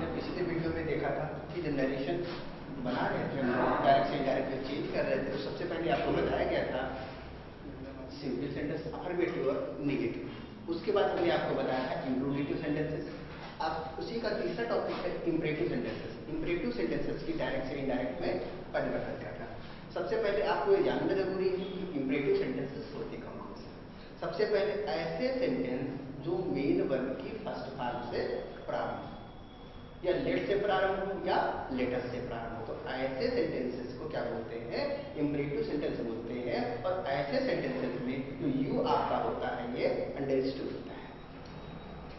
हमने पिछले वीडियो में देखा था कि जब नरेशन बना रहे थे, हम डायरेक्ट से इनडायरेक्ट चेंज कर रहे थे, तो सबसे पहले आपको बताया गया था सिंपल सेंटेंस, अफर्मेटिव और नेगेटिव। उसके बाद हमने आपको बताया था इंट्रोगेटिव सेंटेंसेस। अब उसी का तीसरा टॉपिक है इंपरेटिव सेंटेंसेस। इंपरेटिव सेंटेंसेस की डायरेक्ट से इनडायरेक्ट में परिवर्तन क्या था। सबसे पहले आपको ये जानना जरूरी है कि इंपरेटिव सेंटेंसेस होते कौन कौन से। सबसे पहले ऐसे सेंटेंस जो मेन वर्ब की फर्स्ट फॉर्म से प्रारंभ या लेट से प्रारंभ हो या लेटर से प्रारंभ हो, तो ऐसे सेंटेंसेस को क्या बोलते हैं, इंपरेटिव सेंटेंस बोलते हैं। और ऐसे सेंटेंसेस में जो यू आपका होता है ये अंडरस्टूड होता है।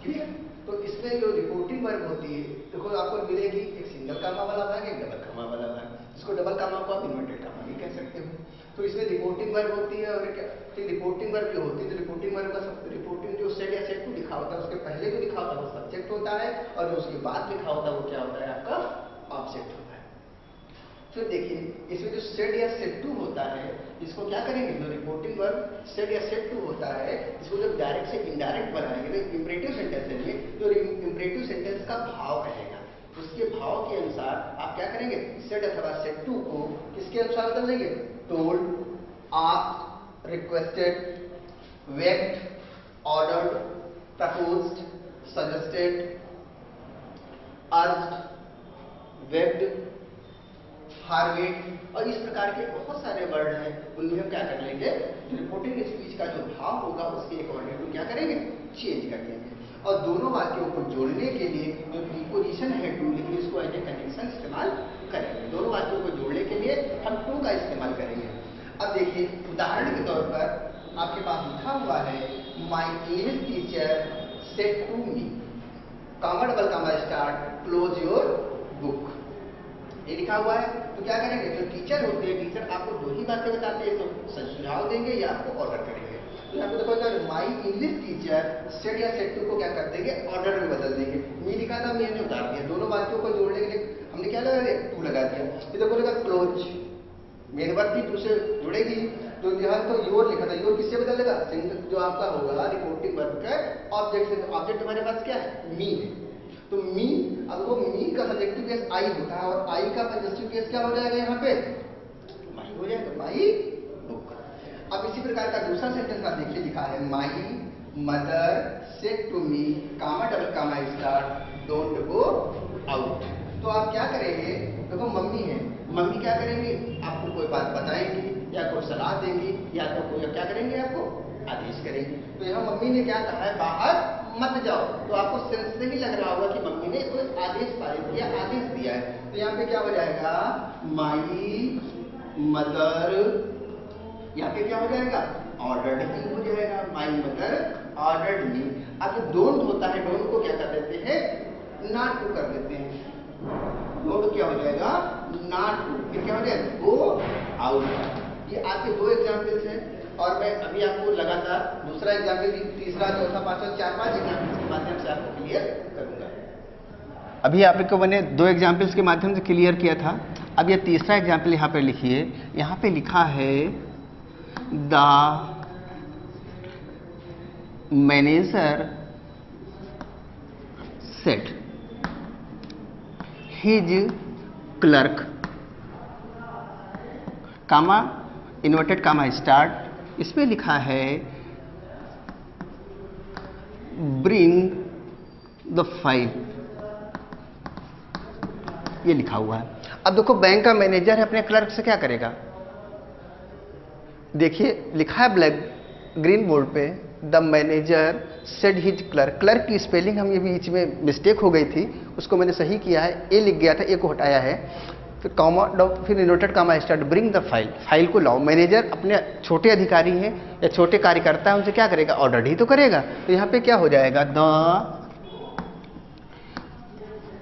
क्लियर? तो इसमें जो रिपोर्टिंग वर्ब होती है, देखो आपको मिलेगी एक सिंगल कामा वाला भाग, एक डबल कामा वाला भाग। इसको डबल कामा को आप इन्वर्टेड कामा भी कह सकते हो। तो इसमें रिपोर्टिंग वर्ब होती है और क्या रिपोर्टिंग वर्ब जो होती है, तो रिपोर्टिंग वर्ब का सब रिपोर्टिंग जो सेट या सेट को लिखा होता है, उसके पहले जो लिखा होता है वो सब्जेक्ट होता है, और जो उसके बाद लिखा होता है वो क्या होता है, आपका ऑब्जेक्ट होता है। फिर देखिए इसमें जो सेट या सेट टू होता है, इसको क्या करेंगे, जो रिपोर्टिंग वर्ब सेट या सेट टू होता है, इसको जब डायरेक्ट से इनडायरेक्ट बनाएंगे तो इंपरेटिव सेंटेंस में जो इंपरेटिव सेंटेंस का भाव रहेगा, उसके भाव के अनुसार आप क्या करेंगे, सेट अथवा सेट टू को किसके अनुसार बदल देंगे, told, asked, requested, begged, ordered, proposed, suggested, urged, begged, हार्वेड और इस प्रकार के बहुत सारे वर्ड हैं। उनमें हम क्या कर लेंगे, रिपोर्टिंग स्पीच का जो भाव होगा उसके अकॉर्डिंग को क्या करेंगे, चेंज कर लेंगे। और दोनों वाक्यों को जोड़ने के लिए जो प्रीपोजिशन है टू, लेकिन इसको एज ए कनेक्शन इस्तेमाल करेंगे। दोनों वाक्यों को जोड़ने के लिए हम टू का इस्तेमाल करेंगे। अब देखिए उदाहरण के तौर पर आपके पास लिखा हुआ है, my English teacher said to me, comma double comma start, close your book, ये लिखा हुआ है। तो क्या करेंगे, जो टीचर होते हैं, टीचर आपको दो ही बातें बताते हैं, तो सुझाव देंगे या आपको ऑर्डर करेंगे। तो यहाँ पे देखो अगर माई इंग्लिश टीचर सेट या सेट टू को क्या कर देंगे, ऑर्डर में बदल देंगे। मी लिखा था, मैंने उतार दिया। दोनों बातों को जोड़ने के लिए हमने क्या लगा दिया, टू लगा दिया। ये देखो लगा क्लोज, मेन वर्ब भी टू से जुड़ेगी। तो यहाँ तो योर लिखा था, योर किससे बदलेगा, जो आपका होगा रिपोर्टिंग वर्ब का ऑब्जेक्ट से। ऑब्जेक्ट हमारे पास क्या है, मी है। तो मी, अब वो मी का सब्जेक्टिव केस आई होता है और आई का पॉजिटिव केस क्या हो जाएगा, यहाँ पे माई हो जाएगा, माई बुक। अब इसी प्रकार का दूसरा सेंटेंस आप देखिए, लिखा है my mother said to me, comma double comma start, don't go out. तो आप क्या करेंगे, देखो मम्मी है, मम्मी क्या करेंगे, आपको कोई बात बताएंगी या कोई सलाह देंगी या तो कोई क्या करेंगे, आपको आदेश करेंगे। तो यहाँ मम्मी ने क्या कहा है, बाहर मत जाओ। तो आपको सेंस से ही लग रहा होगा कि मम्मी ने कोई आदेश पारित किया, आदेश दिया है। तो यहाँ पे क्या हो जाएगा, माई मदर, यहाँ पे क्या हो जाएगा, ऑर्डर्ड मी हो जाएगा, माई मदर ऑर्डर्ड मी। अब जो डोंट होता है, डोंट को क्या कर देते हैं, नॉट टू कर देते हैं। डोंट क्या हो जाएगा, नॉट टू। फिर क्या हो जाएगा, गो आउट। ये आपके दो एग्जाम्पल्स हैं और मैं अभी आपको लगातार दूसरा एग्जाम्पल, तीसरा, चौथा, पांचवा, 4-5 एग्जाम्पल्स के माध्यम से आपको क्लियर करूंगा। अभी आपको मैंने दो एग्जाम्पल्स के माध्यम से क्लियर किया था। अब ये तीसरा एग्जाम्पल यहाँ पे लिखिए। यहाँ पे लिखा है, the manager said his clerk, comma inverted comma start, इसमें लिखा है ब्रिंग द फाइल, ये लिखा हुआ है। अब देखो बैंक का मैनेजर है, अपने क्लर्क से क्या करेगा, देखिए लिखा है ब्लैक ग्रीन बोर्ड पे, the manager said his clerk. Clerk की स्पेलिंग हम ये बीच में मिस्टेक हो गई थी, उसको मैंने सही किया है, ए लिख गया था, ए को हटाया है, फिर कामा, फिर inverted comma start, bring the file, file को लाओ। मैनेजर अपने छोटे अधिकारी हैं या छोटे कार्यकर्ता हैं, उनसे क्या करेगा, ऑर्डर ही तो करेगा। तो यहाँ पे क्या हो जाएगा, द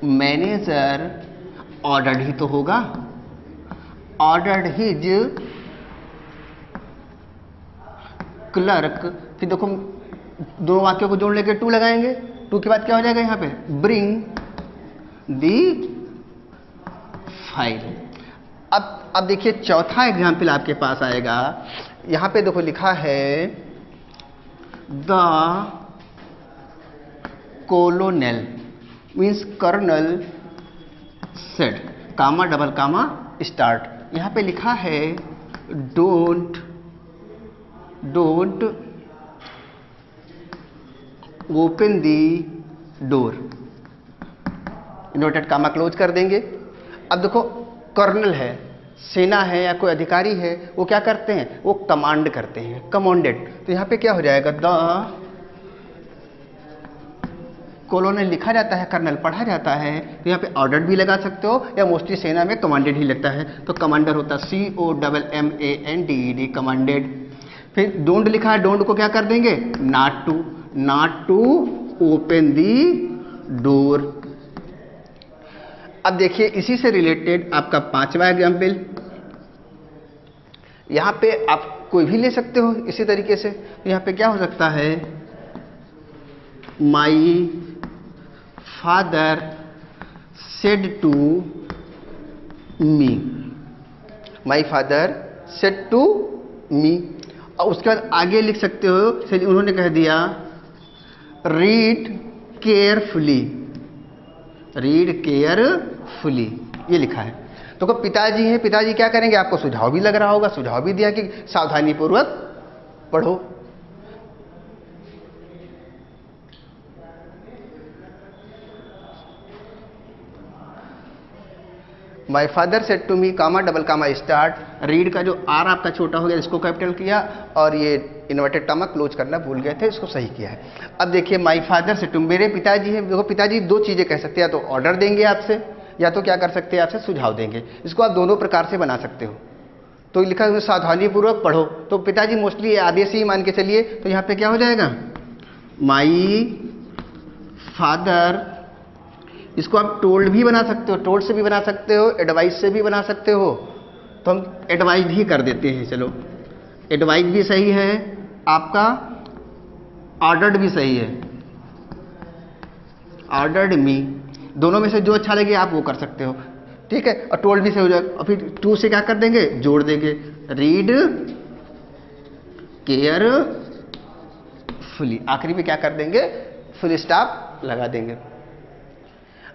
मैनेजर ऑर्डर्ड ही तो होगा, ऑर्डर्ड हिज क्लर्क। फिर देखो दोनों वाक्यों को जोड़ लेके टू लगाएंगे, टू के बाद क्या हो जाएगा, यहाँ पे ब्रिंग दी फाइल। अब देखिए चौथा एग्जाम्पल आपके पास आएगा। यहां पे देखो लिखा है, the colonel, means colonel said, comma double comma start. यहां पे लिखा है don't open the door, inverted comma close कर देंगे। अब देखो कर्नल है, सेना है या कोई अधिकारी है, वो क्या करते हैं, वो कमांड करते हैं, कमांडेड। तो यहां पे क्या हो जाएगा, द कॉलोनल लिखा जाता है, कर्नल पढ़ा जाता है, तो यहाँ पे ऑर्डर्ड भी लगा सकते हो या मोस्टली सेना में कमांडेड ही लगता है, तो कमांडर होता है COMMANDED, कमांडेड। फिर डोंट लिखा है, डोंट को क्या कर देंगे, not to open the door. अब देखिए इसी से रिलेटेड आपका 5वां एग्जाम्पल, यहां पे आप कोई भी ले सकते हो इसी तरीके से। यहां पे क्या हो सकता है, my father said to me, my father said to me. और उसके बाद आगे लिख सकते हो, उन्होंने कह दिया रीड केयरफुली, रीड केयरफुली, ये लिखा है। तो को पिताजी हैं, पिताजी क्या करेंगे, आपको सुझाव भी लग रहा होगा, सुझाव भी दिया कि सावधानी पूर्वक पढ़ो। My father said to me, comma double comma start, read का जो आर आपका छोटा हो गया इसको कैपिटल किया, और ये इन्वर्टेड कामा क्लोज करना भूल गए थे, इसको सही किया है। अब देखिए माई फादर सेड टू, मेरे पिताजी हैं, देखो पिताजी दो चीजें कह सकते हैं, या तो ऑर्डर देंगे आपसे, या तो क्या कर सकते हैं, आपसे सुझाव देंगे। इसको आप दोनों प्रकार से बना सकते हो। तो लिखा है सावधानी पूर्वक पढ़ो, तो पिताजी मोस्टली आदेश ही मान के चलिए, तो यहाँ पे क्या हो जाएगा, माई फादर, इसको आप टोल्ड भी बना सकते हो, टोल्ड से भी बना सकते हो, एडवाइस से भी बना सकते हो, तो हम एडवाइस ही कर देते हैं। चलो एडवाइस भी सही है आपका, ऑर्डर्ड भी सही है, ऑर्डर्ड मी, दोनों में से जो अच्छा लगे आप वो कर सकते हो, ठीक है। और टोल्ड भी सही हो जाएगा, और फिर टू से क्या कर देंगे, जोड़ देंगे, रीड केयरफुली, आखिरी में क्या कर देंगे, फुल स्टॉप लगा देंगे।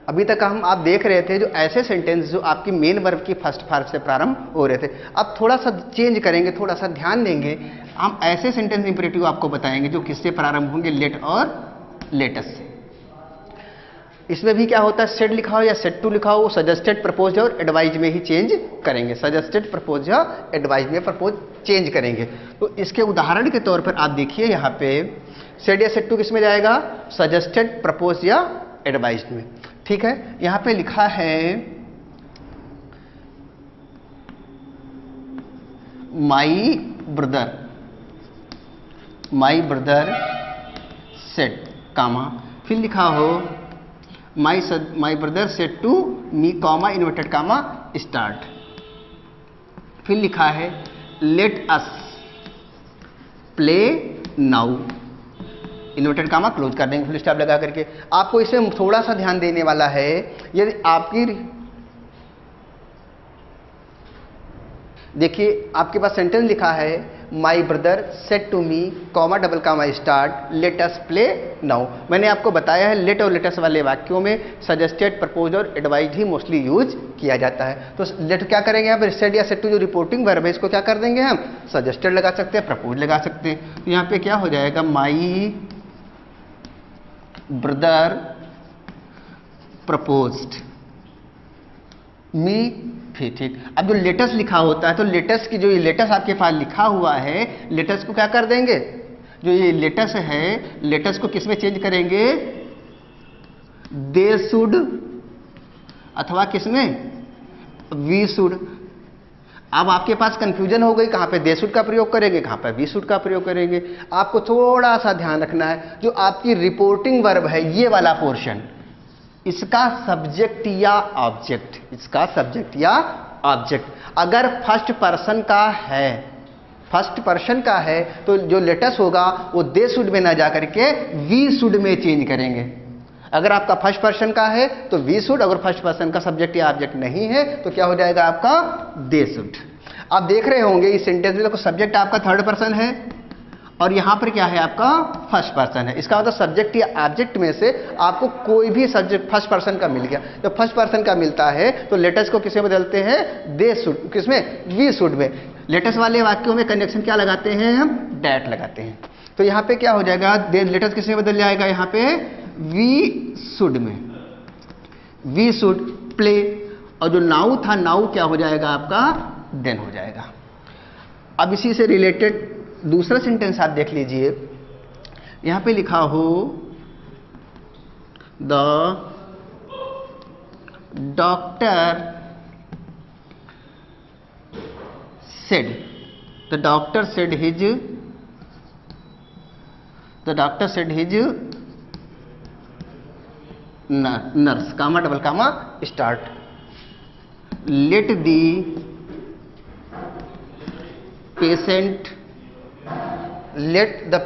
अभी तक आप देख रहे थे जो ऐसे सेंटेंस जो आपकी मेन वर्ब की फर्स्ट फॉर्म से प्रारंभ हो रहे थे। अब थोड़ा सा चेंज करेंगे, थोड़ा सा ध्यान देंगे, हम ऐसे सेंटेंस इंपरेटिव आपको बताएंगे जो किससे प्रारंभ होंगे, लेट और लेटस से। इसमें भी क्या होता है, सेड लिखा हो या सेड टू लिखा हो, वो सजेस्टेड, प्रपोज और एडवाइज में ही चेंज करेंगे, सजेस्टेड, प्रपोज या एडवाइज में प्रपोज चेंज करेंगे। तो इसके उदाहरण के तौर पर आप देखिए यहाँ पे सेड या सेड टू किस में जाएगा, सजेस्टेड, प्रपोज या एडवाइज में, ठीक है। यहां पे लिखा है माई ब्रदर सेड, कामा, फिर लिखा हो my brother said to me, comma, inverted comma start, फिर लिखा है let us play now, inverted comma close कर देंगे, फुल स्टॉप लगा करके। आपको इसमें थोड़ा सा ध्यान देने वाला है, यदि आपकी देखिए आपके पास सेंटेंस लिखा है my brother said to me, comma double comma start, let us play now. मैंने आपको बताया है लेट और लेटस वाले वाक्यों में सजेस्टेड, प्रपोज और एडवाइज ही मोस्टली यूज किया जाता है। तो लेट क्या करेंगे यहाँ पर, सेड या सेड टू जो रिपोर्टिंग वर्ब है इसको क्या कर देंगे हम, सजेस्टेड लगा सकते हैं, प्रपोज लगा सकते हैं। तो यहाँ पे क्या हो जाएगा, माई ब्रदर प्रपोज्ड मी, ठीक। अब जो लेटस लिखा होता है, तो लेटस की जो ये लेटस आपके पास लिखा हुआ है, लेटस को क्या कर देंगे, जो ये लेटस है, लेटस को किसमें चेंज करेंगे, दे शुड, अथवा किसमें, वी शुड। अब आपके पास कंफ्यूजन हो गई, कहां पे दे शुड का प्रयोग करेंगे, कहां पे वी शुड का प्रयोग करेंगे। आपको थोड़ा सा ध्यान रखना है, जो आपकी रिपोर्टिंग वर्ब है ये वाला पोर्शन, इसका सब्जेक्ट या ऑब्जेक्ट, इसका सब्जेक्ट या ऑब्जेक्ट अगर फर्स्ट पर्सन का है, फर्स्ट पर्सन का है, तो जो लेटस होगा वो दे शुड में ना जाकर के वी शुड में चेंज करेंगे। अगर आपका फर्स्ट पर्सन का है तो वी शुड, अगर फर्स्ट पर्सन का सब्जेक्ट या ऑब्जेक्ट नहीं है तो क्या हो जाएगा आपका दे शुड। आप देख रहे होंगे इस सेंटेंस में, सब्जेक्ट आपका थर्ड पर्सन है और यहां पर क्या है आपका फर्स्ट पर्सन है। इसका मतलब सब्जेक्ट या ऑब्जेक्ट में से आपको कोई भी सब्जेक्ट फर्स्ट पर्सन का मिल गया। जब फर्स्ट पर्सन का मिलता है तो लेटर्स को किसमें बदलते हैं, दे शुड, किसमें, वी शुड में। लेटर्स वाले वाक्यों में कंजंक्शन क्या लगाते हैं हम, डैट लगाते हैं। तो यहां पे क्या हो जाएगा, दे लेटर्स किसमें बदल जाएगा, यहां पे वी शुड में, वी शुड प्ले। और जो नाउ था, नाउ क्या हो जाएगा आपका, देन हो जाएगा। अब इसी से रिलेटेड दूसरा सेंटेंस आप देख लीजिए, यहां पे लिखा हो the doctor said, the doctor said his, the doctor said his nurse, comma double comma start, let the patient, let the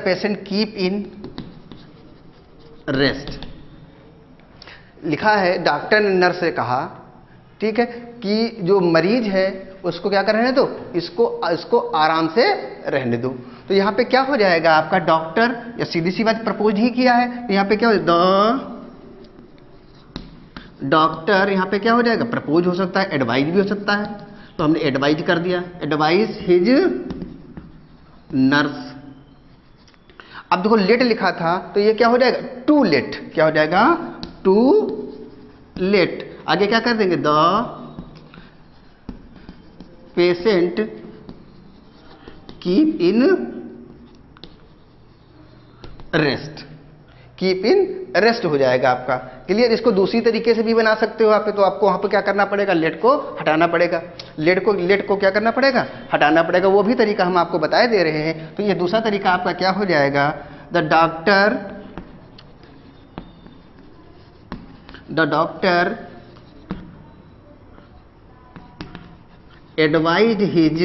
patient keep in rest। लिखा है डॉक्टर ने नर्स से कहा, ठीक है, कि जो मरीज है उसको क्या कर रहने दो, इसको आराम से रहने दो। तो यहां पे क्या हो जाएगा आपका, डॉक्टर, या सीधी सी बात प्रपोज ही किया है, तो यहां पे क्या हो, द डॉक्टर, यहां पे क्या हो जाएगा, प्रपोज हो सकता है, एडवाइज भी हो सकता है। तो हमने एडवाइज कर दिया, एडवाइज हिज नर्स। अब देखो लेट लिखा था, तो ये क्या हो जाएगा, टू लेट, क्या हो जाएगा, टू लेट। आगे क्या कर देंगे, the patient keep in rest, keep in rest हो जाएगा आपका। क्लियर। इसको दूसरी तरीके से भी बना सकते हो आप, तो आपको वहां पर क्या करना पड़ेगा, लेट को हटाना पड़ेगा, लेट को क्या करना पड़ेगा, हटाना पड़ेगा। वो भी तरीका हम आपको बताए दे रहे हैं। तो ये दूसरा तरीका आपका क्या हो जाएगा, the doctor advise his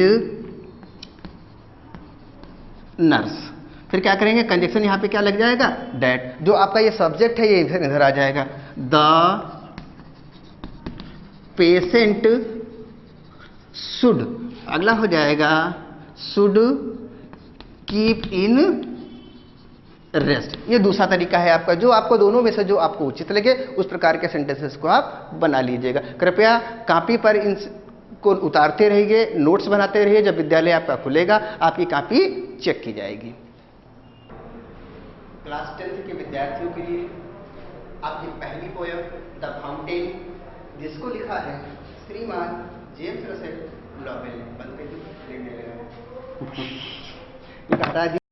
nurse. फिर क्या करेंगे, कंजक्शन यहां पे क्या लग जाएगा, डैट। जो आपका ये सब्जेक्ट है ये इधर आ जाएगा, द पेशेंट शुड, अगला हो जाएगा शुड कीप इन रेस्ट। ये दूसरा तरीका है आपका, जो आपको दोनों में से जो आपको उचित लगे उस प्रकार के सेंटेंसेस को आप बना लीजिएगा। कृपया कॉपी पर इन को उतारते रहिए, नोट्स बनाते रहिए। जब विद्यालय आपका खुलेगा आपकी कॉपी चेक की जाएगी। क्लास 10th के विद्यार्थियों के लिए आपकी पहली पोयम द फाउंटेन, जिसको लिखा है श्रीमान जेम्स रसेल लॉवेल ने। बंद कर दीजिए,